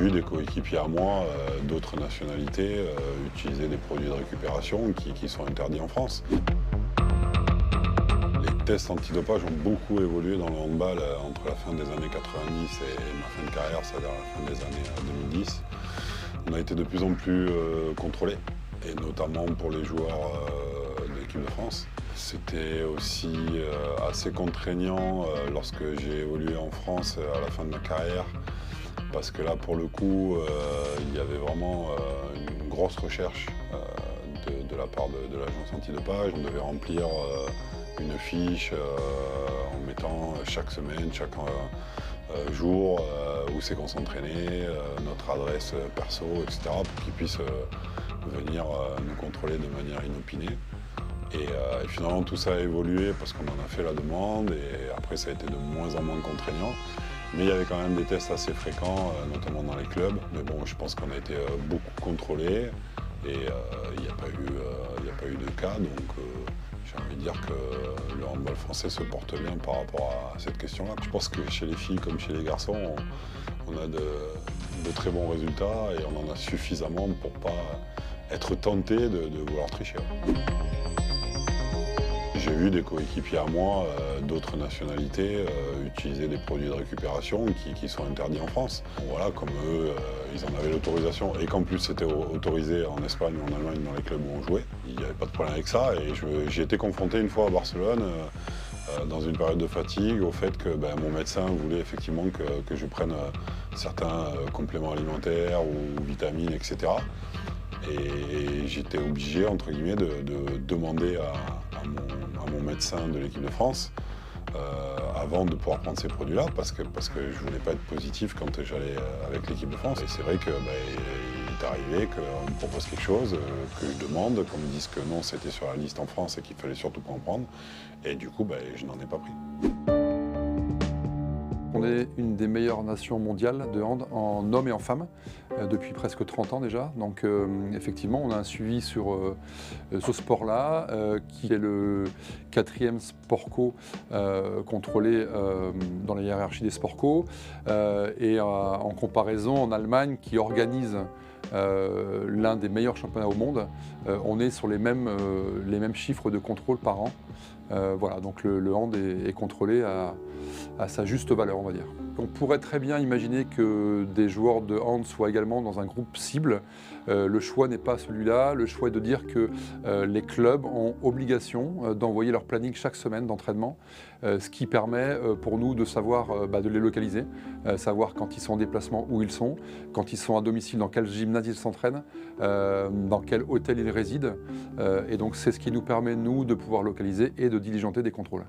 vu des coéquipiers à moi d'autres nationalités utiliser des produits de récupération qui sont interdits en France. Les tests antidopage ont beaucoup évolué dans le handball entre la fin des années 90 et ma fin de carrière, c'est-à-dire la fin des années 2010. On a été de plus en plus contrôlés, et notamment pour les joueurs de l'équipe de France. C'était aussi assez contraignant lorsque j'ai évolué en France à la fin de ma carrière, parce que là, pour le coup, il y avait vraiment une grosse recherche de la part de l'agence antidopage. On devait remplir une fiche en mettant chaque semaine, chaque jour où c'est qu'on s'entraînait, notre adresse perso, etc., pour qu'ils puissent venir nous contrôler de manière inopinée. Et finalement, tout ça a évolué parce qu'on en a fait la demande, et après ça a été de moins en moins contraignant. Mais il y avait quand même des tests assez fréquents, notamment dans les clubs. Mais bon, je pense qu'on a été beaucoup contrôlés, et il n'y a pas eu de cas. Donc j'ai envie de dire que le handball français se porte bien par rapport à cette question-là. Je pense que chez les filles comme chez les garçons, on a de très bons résultats, et on en a suffisamment pour ne pas être tenté de vouloir tricher. J'ai vu des coéquipiers à moi d'autres nationalités utiliser des produits de récupération qui sont interdits en France. Voilà, comme eux, ils en avaient l'autorisation, et qu'en plus c'était autorisé en Espagne ou en Allemagne dans les clubs où on jouait. Il n'y avait pas de problème avec ça, et j'ai été confronté une fois à Barcelone, dans une période de fatigue, au fait que mon médecin voulait effectivement que je prenne certains compléments alimentaires ou vitamines, etc. Et j'étais obligé, entre guillemets, de demander à mon médecin de l'équipe de France avant de pouvoir prendre ces produits-là, parce que je voulais pas être positif quand j'allais avec l'équipe de France. Et c'est vrai que il est arrivé qu'on me propose quelque chose, que je demande, qu'on me dise que non, c'était sur la liste en France et qu'il fallait surtout pas en prendre. Et du coup, je n'en ai pas pris. On est une des meilleures nations mondiales de hand en hommes et en femmes depuis presque 30 ans déjà. Donc effectivement, on a un suivi sur ce sport-là, qui est le 4e sport co contrôlé dans la hiérarchie des sports co. Et en comparaison, en Allemagne, qui organise l'un des meilleurs championnats au monde, on est sur les mêmes chiffres de contrôle par an. Voilà, donc le hand est contrôlé à sa juste valeur, on va dire. On pourrait très bien imaginer que des joueurs de hand soient également dans un groupe cible. Le choix n'est pas celui-là. Le choix est de dire que les clubs ont obligation d'envoyer leur planning chaque semaine d'entraînement, ce qui permet pour nous de savoir de les localiser, savoir quand ils sont en déplacement où ils sont, quand ils sont à domicile, dans quel gymnase ils s'entraînent, dans quel hôtel ils résident. Et donc c'est ce qui nous permet, nous, de pouvoir localiser et de diligenter des contrôles.